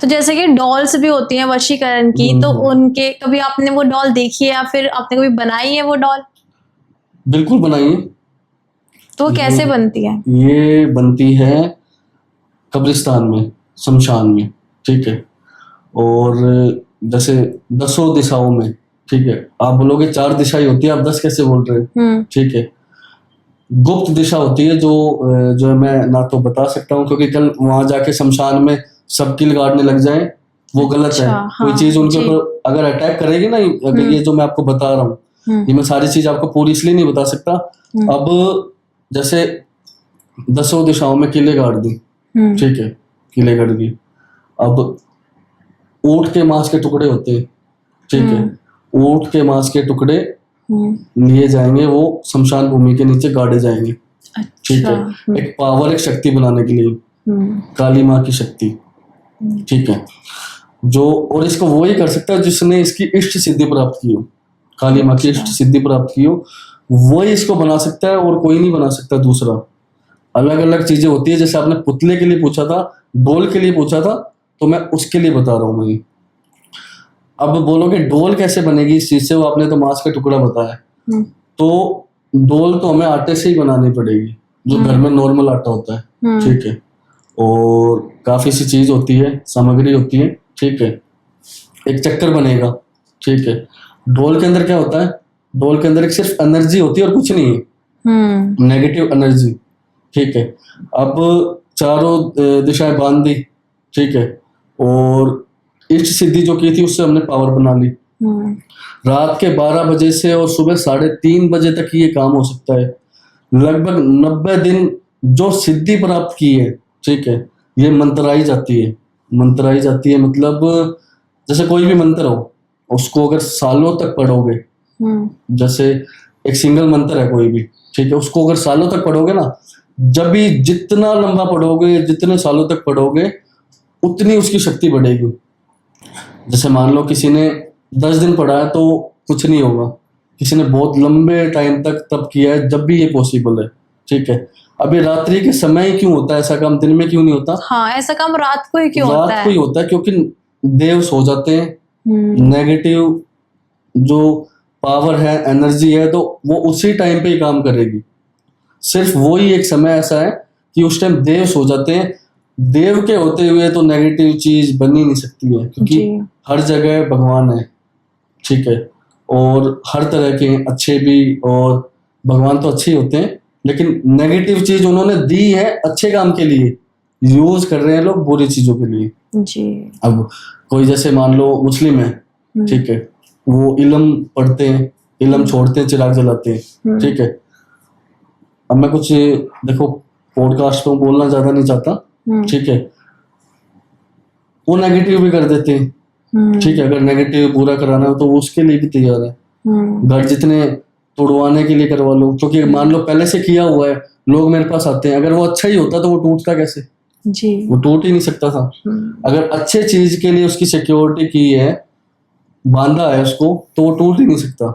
तो जैसे कि डॉल्स भी होती हैं वशीकरण की, तो उनके कभी आपने वो डॉल देखी है या फिर आपने कभी बनाई है वो डॉल? बिल्कुल बनाइए। तो वो कैसे बनती है? ये बनती है कब्रिस्तान में, शमशान में, ठीक है। और जैसे 10 दिशाओं में, ठीक है। आप बोलोगे 4 दिशाएं होती है, आप 10 कैसे बोल रहे हो, ठीक है। गुप्त दिशा होती है जो मैं ना तो बता सकता हूँ, क्योंकि कल वहां जाके शमशान में सब किल गाड़ने लग जाए, वो गलत है। कोई चीज उनके ऊपर अगर अटैक करेगी ना, अगर ये जो मैं आपको बता रहा हूँ, ये मैं सारी चीज आपको पूरी इसलिए नहीं बता सकता। अब जैसे 10 दिशाओं में किले गाड़ दी, ठीक है, किले गाड़ दी। अब ऊंट के मांस के टुकड़े होते हैं, ठीक है। ऊंट के मांस के टुकड़े लिए जाएंगे, वो शमशान भूमि के नीचे गाड़े जाएंगे, ठीक है। एक पावर, एक शक्ति बनाने के लिए, काली माँ की शक्ति, ठीक है। जो और इसको वो ही कर सकता है जिसने इसकी इष्ट सिद्धि प्राप्त की हो, काली माँ की इष्ट सिद्धि प्राप्त की हो, वही इसको बना सकता है, और कोई नहीं बना सकता दूसरा। अलग अलग चीजें होती है, जैसे आपने पुतले के लिए पूछा था, डोल के लिए पूछा था, तो मैं उसके लिए बता रहा हूँ मैं। अब बोलोगे डोल कैसे बनेगी इस चीज से, वो आपने तो मांस का टुकड़ा बताया, तो डोल तो हमें आटे से ही बनानी पड़ेगी, जो घर में नॉर्मल आटा होता है, ठीक है। और काफी सी चीज होती है, सामग्री होती है, ठीक है। एक चक्कर बनेगा, ठीक है। डोल के अंदर क्या होता है? डोल के अंदर एक सिर्फ एनर्जी होती है और कुछ नहीं है, नेगेटिव एनर्जी, ठीक है। अब चारों दिशाएं बांध दी, ठीक है। और इष्ट सिद्धि जो की थी उससे हमने पावर बना ली। रात के 12 बजे से और सुबह 3:30 बजे तक ये काम हो सकता है। लगभग 90 दिन जो सिद्धि प्राप्त की है, ठीक है, ये मंत्राई जाती है। मंत्राई जाती है मतलब जैसे कोई भी मंत्र हो, उसको अगर सालों तक पढ़ोगे, जैसे एक सिंगल मंत्र है कोई भी, ठीक है, उसको अगर सालों तक पढ़ोगे ना, जब भी जितना लंबा पढ़ोगे, जितने सालों तक पढ़ोगे, उतनी उसकी शक्ति बढ़ेगी। जैसे मान लो किसी ने 10 दिन पढ़ा है तो कुछ नहीं होगा, किसी ने बहुत लंबे टाइम तक तब किया है, जब भी ये पॉसिबल है, ठीक है। अभी रात्रि के समय क्यों होता है ऐसा काम, दिन में क्यों नहीं होता? हाँ, ऐसा काम रात को ही क्यों होता है? रात को ही होता है क्योंकि देव सो जाते हैं, नेगेटिव जो पावर है, एनर्जी है, तो वो उसी टाइम पे ही काम करेगी। सिर्फ वो ही एक समय ऐसा है कि उस टाइम देव सो जाते हैं। देव के होते हुए तो नेगेटिव चीज बन ही नहीं सकती है, क्योंकि हर जगह भगवान है, ठीक है। और हर तरह के अच्छे भी, और भगवान तो अच्छे होते हैं, लेकिन नेगेटिव चीज उन्होंने दी है अच्छे काम के लिए, यूज कर रहे हैं लोग बुरी चीजों के लिए जी। अब कोई जैसे मान लो मुस्लिम है, ठीक है, वो इलम पढ़ते हैं, इलम छोड़ते हैं, चिराग जलाते हैं, ठीक है। अब मैं कुछ देखो पॉडकास्ट पे बोलना ज्यादा नहीं चाहता, ठीक है। वो नेगेटिव भी कर देते हैं, ठीक है। अगर नेगेटिव पूरा कराना हो तो वो उसके लिए भी तैयार है। घर जितने तोड़वाने के लिए करवा लो, क्योंकि मान लो पहले से किया हुआ है, लोग मेरे पास आते हैं। अगर वो अच्छा ही होता तो वो टूटता कैसे? जी, वो टूट ही नहीं सकता था। अगर अच्छे चीज के लिए उसकी सिक्योरिटी की है, बांधा है उसको, तो वो टूट ही नहीं सकता।